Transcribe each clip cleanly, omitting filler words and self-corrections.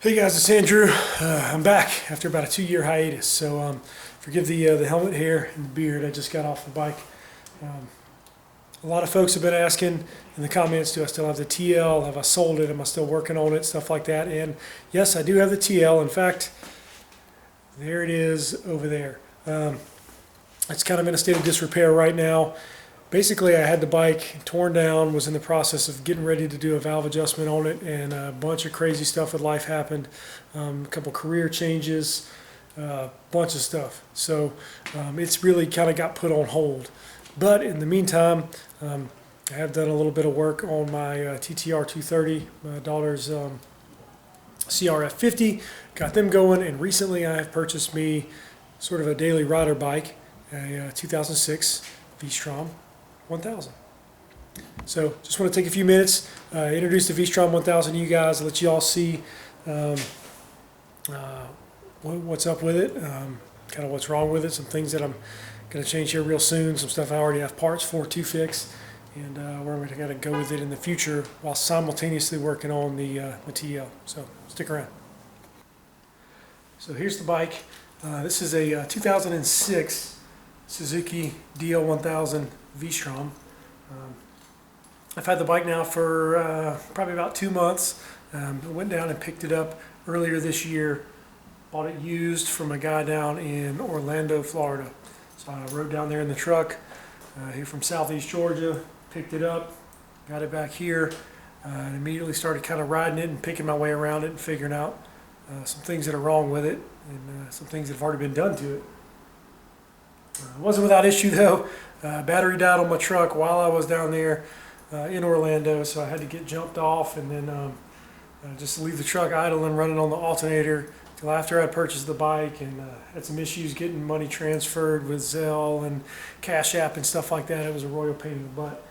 Hey guys, it's Andrew. I'm back after about a 2-year hiatus, so forgive the helmet hair and the beard. I just got off the bike. A lot of folks have been asking in the comments, do I still have the TL? Have I sold it? Am I still working on it? Stuff like that. And yes, I do have the TL. In fact, there it is over there. It's kind of in a state of disrepair right now. Basically, I had the bike torn down, was in the process of getting ready to do a valve adjustment on it, and a bunch of crazy stuff with life happened. A couple career changes, bunch of stuff. So it's really kind of got put on hold. But in the meantime, I have done a little bit of work on my TTR 230, my daughter's CRF 50. Got them going, and recently I have purchased me sort of a daily rider bike, a 2006 Vstrom 1000. So just want to take a few minutes, introduce the Vstrom 1000 to you guys, let you all see what's up with it, kind of what's wrong with it, some things that I'm going to change here real soon, some stuff I already have parts for to fix, and where we're going to go with it in the future while simultaneously working on the TL. So stick around. So here's the bike. This is a 2006 Suzuki DL1000 Vstrom. I've had the bike now for probably about 2 months. I went down and picked it up earlier this year. Bought it used from a guy down in Orlando, Florida. So I rode down there in the truck here from southeast Georgia, picked it up, got it back here, and immediately started kind of riding it and picking my way around it and figuring out some things that are wrong with it and some things that have already been done to it. It wasn't without issue though. Battery died on my truck while I was down there in Orlando, so I had to get jumped off and then just leave the truck idle and running on the alternator till after I purchased the bike, and had some issues getting money transferred with Zelle and Cash App and stuff like that. It was a royal pain in the butt.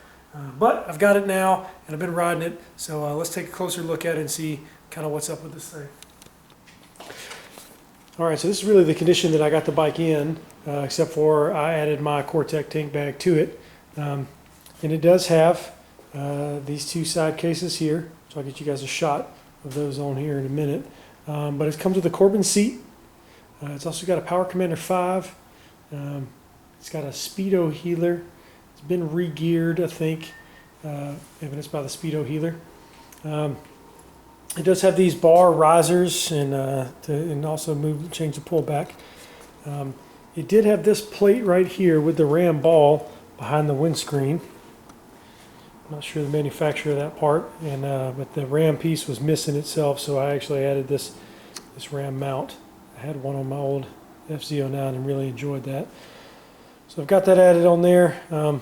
But I've got it now and I've been riding it, so let's take a closer look at it and see kind of what's up with this thing. Alright, so this is really the condition that I got the bike in, except for I added my Cortec tank bag to it. And it does have these two side cases here, so I'll get you guys a shot of those on here in a minute. But it comes with a Corbin seat. It's also got a Power Commander 5. It's got a Speedo healer. It's been re-geared, I think, evidenced by the Speedo healer. It does have these bar risers and also change the pullback. It did have this plate right here with the ram ball behind the windscreen. I'm not sure the manufacturer of that part, and but the ram piece was missing itself, so I actually added this ram mount. I had one on my old FZ09 and really enjoyed that. So I've got that added on there. And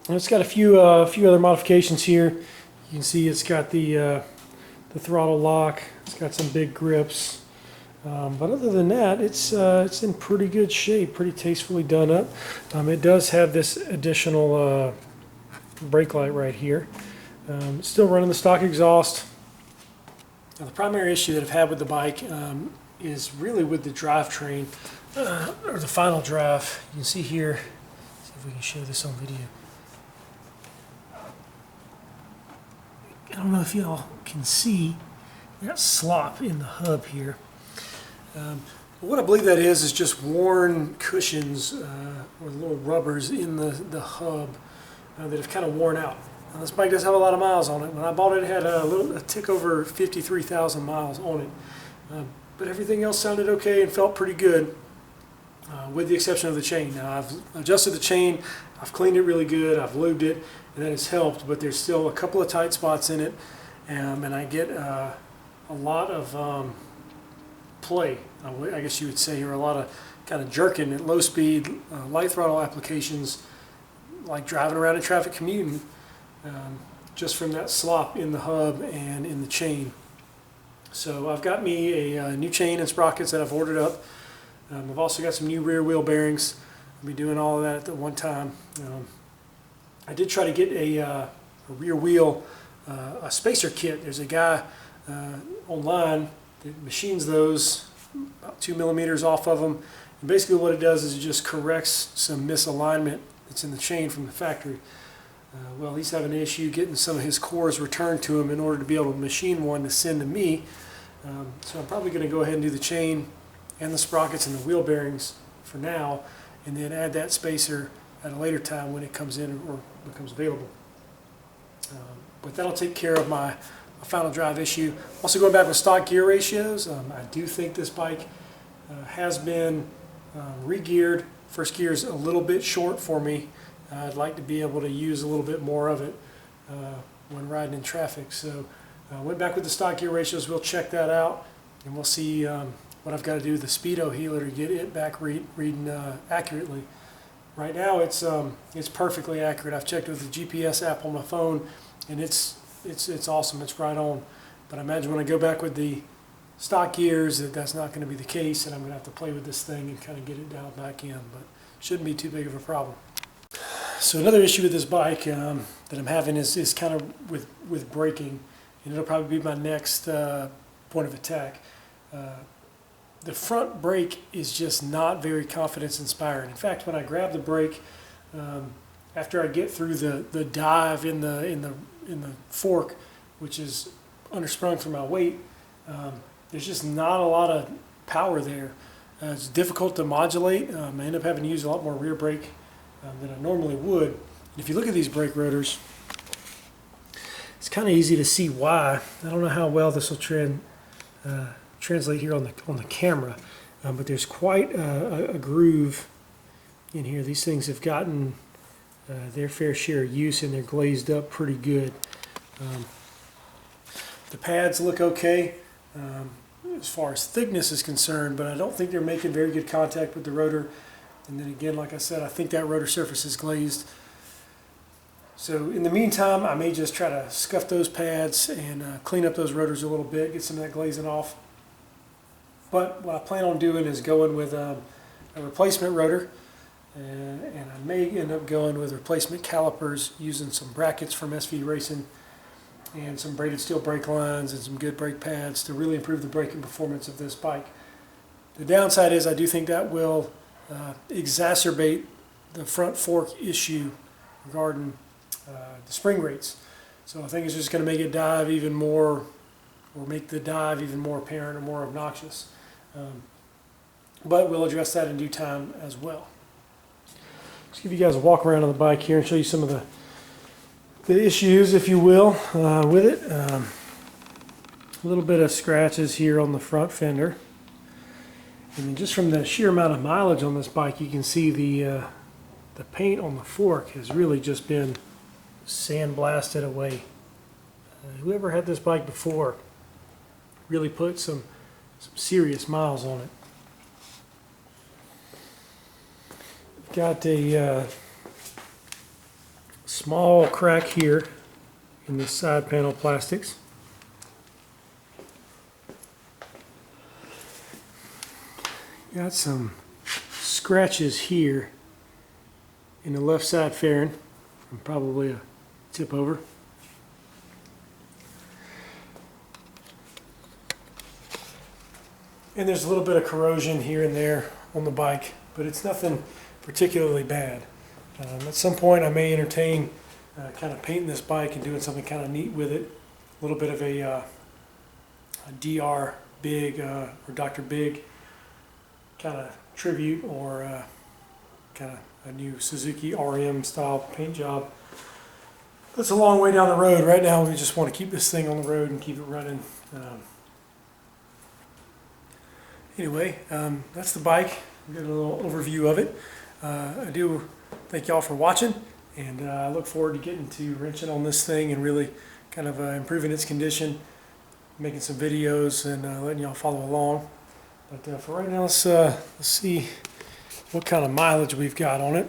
it's got a few other modifications here. You can see it's got the throttle lock. It's got some big grips, but other than that, it's in pretty good shape, pretty tastefully done up. It does have this additional brake light right here. Still running the stock exhaust. Now, the primary issue that I've had with the bike is really with the drivetrain, or the final drive. You can see here, see if we can show this on video. I don't know if y'all can see that slop in the hub here. What I believe that is just worn cushions or little rubbers in the hub that have kind of worn out. Now, this bike does have a lot of miles on it. When I bought it, it had a tick over 53,000 miles on it. But everything else sounded okay and felt pretty good, with the exception of the chain. Now, I've adjusted the chain, I've cleaned it really good, I've lubed it, and that has helped, but there's still a couple of tight spots in it, and I get a lot of play, I guess you would say, or a lot of kind of jerking at low speed, light throttle applications, like driving around in traffic commuting, just from that slop in the hub and in the chain. So I've got me a new chain and sprockets that I've ordered up. I've also got some new rear wheel bearings. I'll be doing all of that at the one time. I did try to get a rear wheel, a spacer kit. There's a guy online that machines those about 2 millimeters off of them. And basically what it does is it just corrects some misalignment that's in the chain from the factory. Well, he's having an issue getting some of his cores returned to him in order to be able to machine one to send to me. So I'm probably going to go ahead and do the chain and the sprockets and the wheel bearings for now, and then add that spacer at a later time when it comes in or becomes available. But that'll take care of my final drive issue. Also going back with stock gear ratios, I do think this bike has been re-geared. First gear is a little bit short for me. I'd like to be able to use a little bit more of it when riding in traffic. So went back with the stock gear ratios. We'll check that out, and we'll see what I've got to do with the speedo healer to get it back reading accurately. Right now it's perfectly accurate. I've checked with the GPS app on my phone, and it's awesome. It's right on. But I imagine when I go back with the stock gears that's not going to be the case, and I'm going to have to play with this thing and kind of get it dialed back in. But shouldn't be too big of a problem. So another issue with this bike that I'm having is kind of with braking, and it'll probably be my next point of attack. The front brake is just not very confidence inspiring. In fact, when I grab the brake, after I get through the dive in the fork, which is undersprung from my weight, there's just not a lot of power there. It's difficult to modulate. I end up having to use a lot more rear brake than I normally would. And if you look at these brake rotors, it's kind of easy to see why. I don't know how well this will translate here on the camera, but there's quite a groove in here. These things have gotten their fair share of use, and they're glazed up pretty good. The pads look okay as far as thickness is concerned, but I don't think they're making very good contact with the rotor. And then again, like I said, I think that rotor surface is glazed. So in the meantime, I may just try to scuff those pads and clean up those rotors a little bit, get some of that glazing off. But what I plan on doing is going with a replacement rotor, and I may end up going with replacement calipers using some brackets from SV Racing and some braided steel brake lines and some good brake pads to really improve the braking performance of this bike. The downside is I do think that will exacerbate the front fork issue regarding the spring rates. So I think it's just going to make it dive even more, or make the dive even more apparent or more obnoxious. But we'll address that in due time as well. Let's give you guys a walk around on the bike here and show you some of the issues, if you will, with it. A little bit of scratches here on the front fender. And then just from the sheer amount of mileage on this bike, you can see the paint on the fork has really just been sandblasted away. Whoever had this bike before really put some serious miles on it. Got a small crack here in the side panel plastics. Got some scratches here in the left side fairing from probably a tip over. And there's a little bit of corrosion here and there on the bike, but it's nothing particularly bad. At some point I may entertain kind of painting this bike and doing something kind of neat with it. A little bit of a DR Big or Dr. Big kind of tribute, or kind of a new Suzuki RM style paint job. That's a long way down the road. Right now we just want to keep this thing on the road and keep it running. Anyway, that's the bike. We've got a little overview of it. I do thank y'all for watching, and I look forward to getting to wrenching on this thing and really kind of improving its condition, making some videos and letting y'all follow along. But for right now, let's see what kind of mileage we've got on it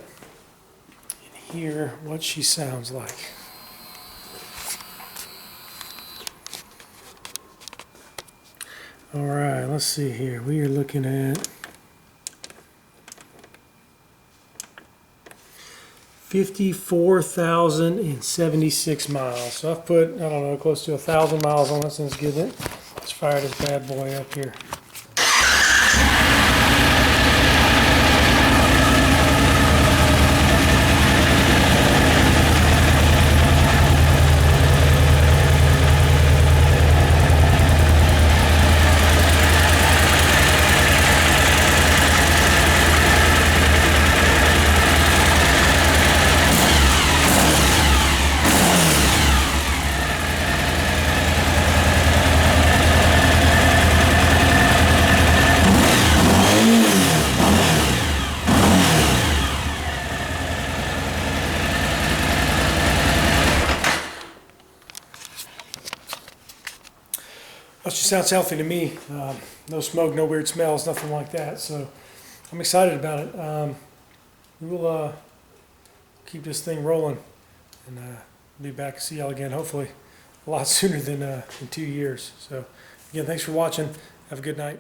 and hear what she sounds like. All right, let's see here. We are looking at 54,076 miles. So I've put, I don't know, close to 1,000 miles on it since getting it. Let's fire this bad boy up here. It just sounds healthy to me. No smoke, no weird smells, nothing like that. So I'm excited about it. We will keep this thing rolling and be back to see y'all again, hopefully a lot sooner than in 2 years. So again, thanks for watching. Have a good night.